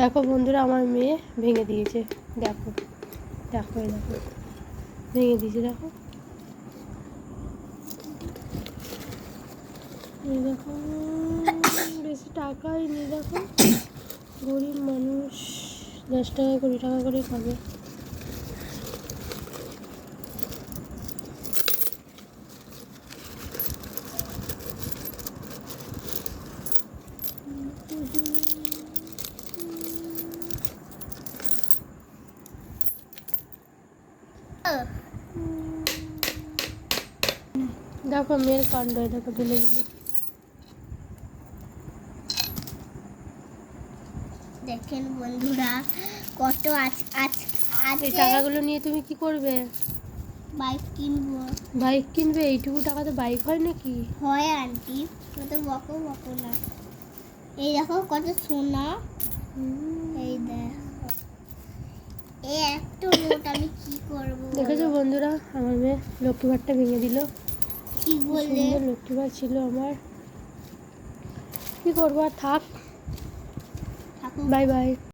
দেখো বন্ধুরা, আমার মেয়ে ভেঙে দিয়েছে। দেখো দেখো এই দেখো, ভেঙে দিয়েছে। দেখো এই দেখো, বেশি টাকাই নেই। দেখো গরিব মানুষ, 10 টাকা 20 টাকা করে খাবে। দেখো মেয়ের কাণ্ড, দেখো ভেঙে দিল। দেখেন বন্ধুরা, কত এই টাকাগুলো নিয়ে তুমি কি করবে? বাইক কিনবো। বাইক কিনবে? এইটুকু টাকাতে বাইক হয় নাকি? হয় আন্টি, কত বকো বকো না। এই দেখো কত সোনা। এই দেখো, এই একটা নোট আমি কি করবো? দেখেছো বন্ধুরা, আমার মেয়ে লক্ষ্মী ভাঁড়টা ভেঙে দিল। কি বললে? সুন্দর লক্ষ্মী ভাঁড় ছিল আমার। কি করবো আর, থাক। Bye bye.